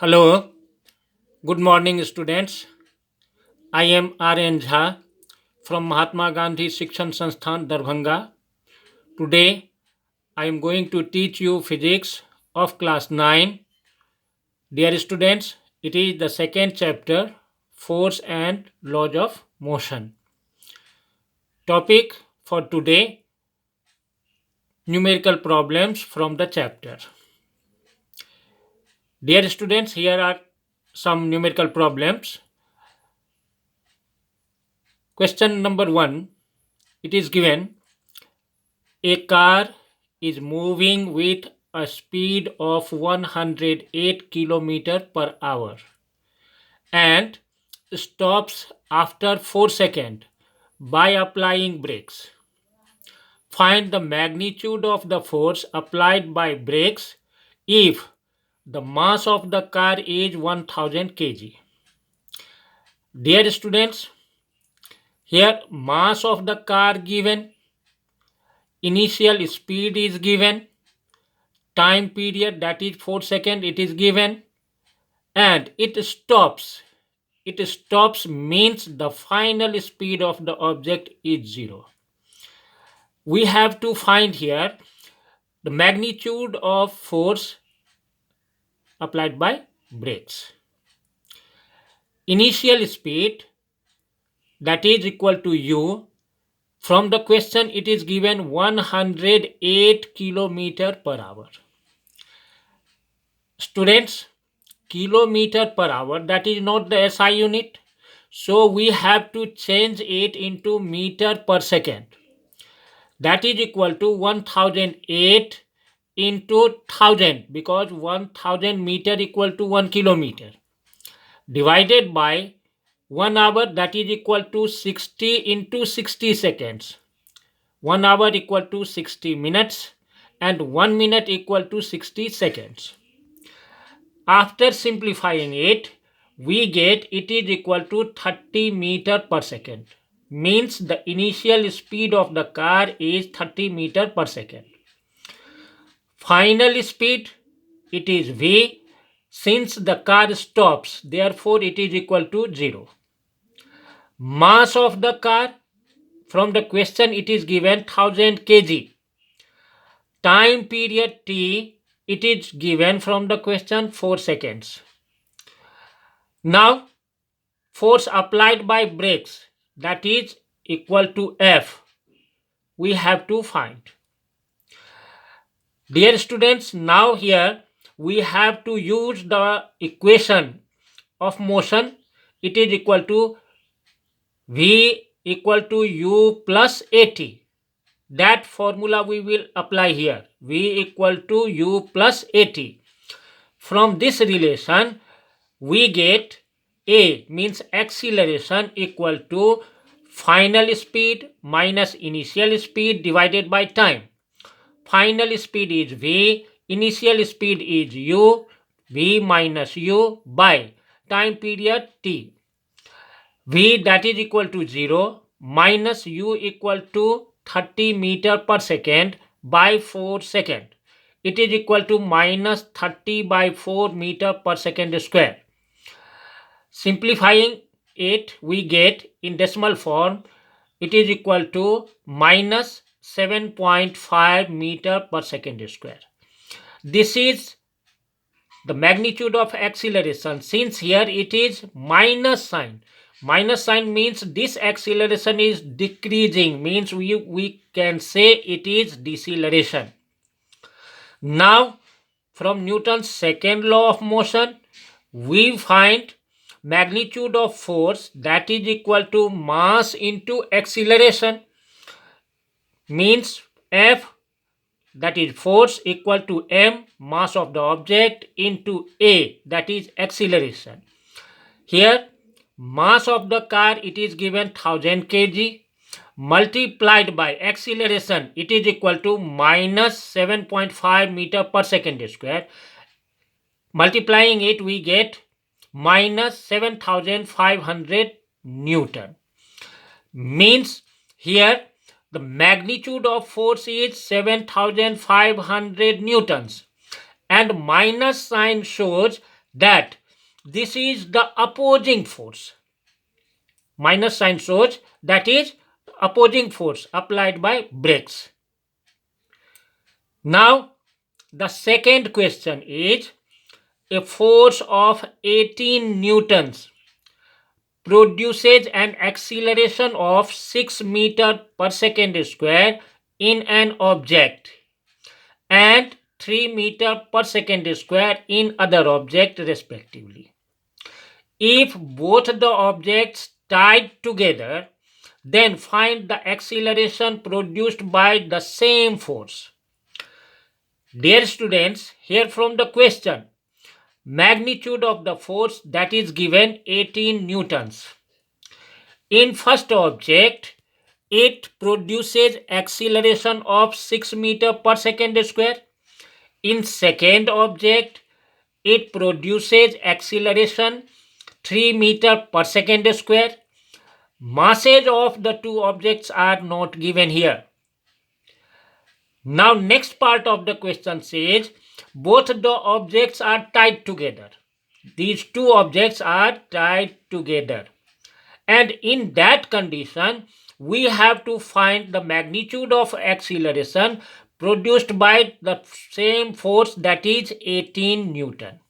Hello, good morning, students. I am R.N. Jha from Mahatma Gandhi Shikshan Sansthan, Darbhanga. Today, I am going to teach you physics of class 9. Dear students, it is the second chapter, Force and Laws of Motion. Topic for today, numerical problems from the chapter. Dear students, here are some numerical problems. Question number 1, it is given a car is moving with a speed of 108 km per hour and stops after 4 seconds by applying brakes. Find the magnitude of the force applied by brakes if the mass of the car is 1000 kg. Dear students, here mass of the car given, initial speed is given, time period that is 4 seconds it is given, and it stops means the final speed of the object is 0. We have to find here the magnitude of force applied by brakes. Initial speed that is equal to u. From the question it is given 108 kilometer per hour. Students, kilometer per hour, that is not the SI unit. So we have to change it into meter per second. That is equal to 1008 into 1000, because 1000 meter equal to 1 kilometer, divided by 1 hour, that is equal to 60 into 60 seconds. 1 hour equal to 60 minutes and 1 minute equal to 60 seconds. After simplifying it, we get it is equal to 30 meter per second. Means the initial speed of the car is 30 meter per second. Final speed, it is v. Since the car stops, therefore it is equal to 0. Mass of the car, from the question it is given 1000 kg. Time period t, it is given from the question 4 seconds. Now, force applied by brakes, that is equal to F, we have to find. Dear students, now here we have to use the equation of motion. It is equal to V equal to U plus AT. That formula we will apply here. V equal to U plus AT. From this relation, we get A means acceleration equal to final speed minus initial speed divided by time. Final speed is v, initial speed is u, v minus u by time period t. V that is equal to 0 minus u equal to 30 meter per second by 4 second. It is equal to minus 30 by 4 meter per second square. Simplifying it, we get in decimal form, it is equal to minus 7.5 meter per second square. This is the magnitude of acceleration. Since here it is minus sign. Minus sign means this acceleration is decreasing, means we can say it is deceleration. Now, from Newton's second law of motion, we find magnitude of force that is equal to mass into acceleration, means F, that is force, equal to m, mass of the object, into a, that is acceleration. Here mass of the car, it is given 1000 kg, multiplied by acceleration, it is equal to minus 7.5 meter per second square. Multiplying it, we get minus 7500 Newton. Means here the magnitude of force is 7500 newtons, and minus sign shows that this is the opposing force. Minus sign shows that is opposing force applied by brakes. Now, the second question is a force of 18 newtons produces an acceleration of 6 meter per second square in an object and 3 meter per second square in other object respectively. If both the objects tied together, then find the acceleration produced by the same force. Dear students, here from the question, magnitude of the force that is given 18 newtons. In first object, it produces acceleration of 6 meter per second square. In second object, it produces acceleration 3 meter per second square. Masses of the two objects are not given here. Now next part of the question says both the objects are tied together. These two objects are tied together. And in that condition, we have to find the magnitude of acceleration produced by the same force, that is 18 Newton.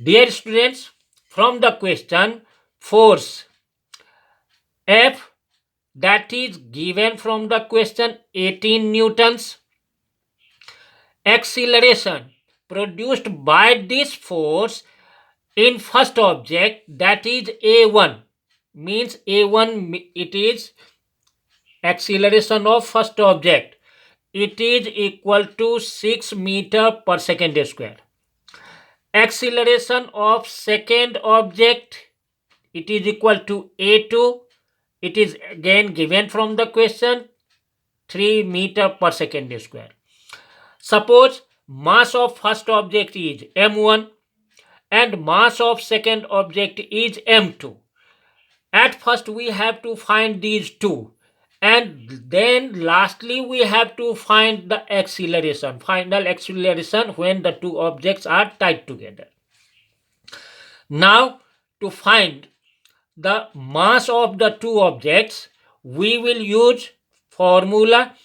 Dear students, from the question, force F that is given from the question 18 newtons, acceleration produced by this force in first object, that is A1, means A1 it is acceleration of first object, it is equal to 6 meter per second square. Acceleration of second object, it is equal to A2, it is again given from the question 3 meter per second square. Suppose mass of first object is m1 and mass of second object is m2. At first we have to find these two, and then lastly we have to find the acceleration, final acceleration when the two objects are tied together. Now to find the mass of the two objects, we will use formula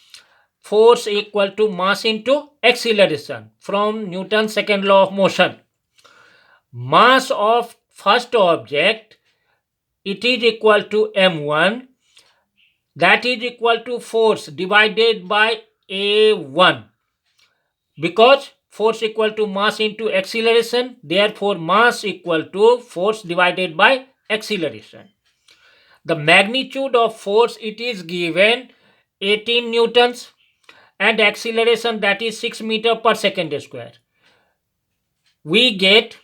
force equal to mass into acceleration from Newton's second law of motion. Mass of first object, it is equal to m1, that is equal to force divided by a1, because force equal to mass into acceleration, therefore mass equal to force divided by acceleration. The magnitude of force, it is given 18 newtons and acceleration, that is 6 meter per second square. We get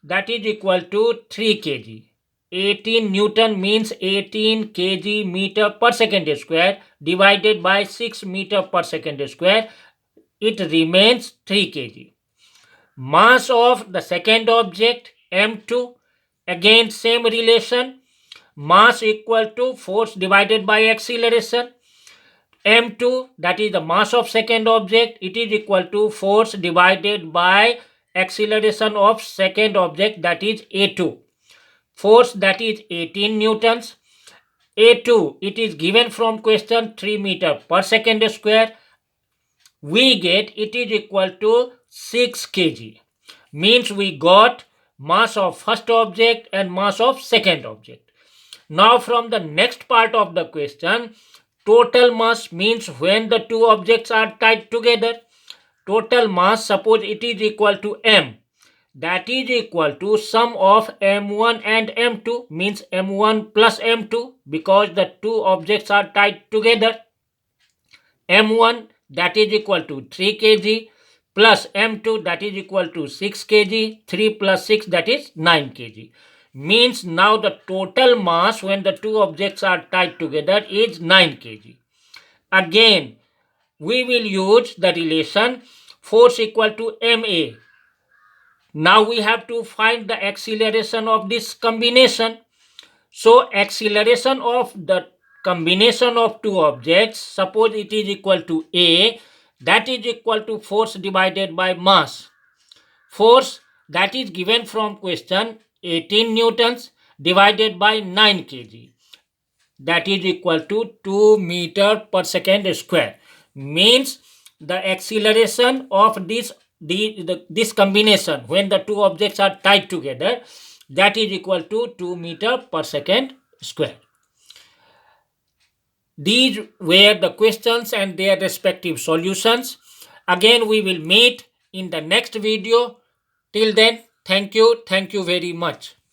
that is equal to 3 kg. 18 newton means 18 kg meter per second square divided by 6 meter per second square, it remains 3 kg. Mass of the second object m2, again same relation, mass equal to force divided by acceleration. m2, that is the mass of second object, it is equal to force divided by acceleration of second object, that is a2. Force, that is 18 newtons. a2, it is given from question 3 meter per second square. We get it is equal to 6 kg. Means we got mass of first object and mass of second object. Now from the next part of the question, total mass means when the two objects are tied together, total mass, suppose it is equal to m, that is equal to sum of m1 and m2, means m1 plus m2, because the two objects are tied together. m1 that is equal to 3 kg plus m2 that is equal to 6 kg, 3 plus 6 that is 9 kg. Means now the total mass when the two objects are tied together is 9 kg. Again, we will use the relation force equal to ma. Now we have to find the acceleration of this combination. So acceleration of the combination of two objects, suppose it is equal to a, that is equal to force divided by mass. Force, that is given from question 18 newtons divided by 9 kg, that is equal to 2 meter per second square. Means the acceleration of this combination when the two objects are tied together, that is equal to 2 meter per second square. These were the questions and their respective solutions. Again, we will meet in the next video. Till then, thank you very much.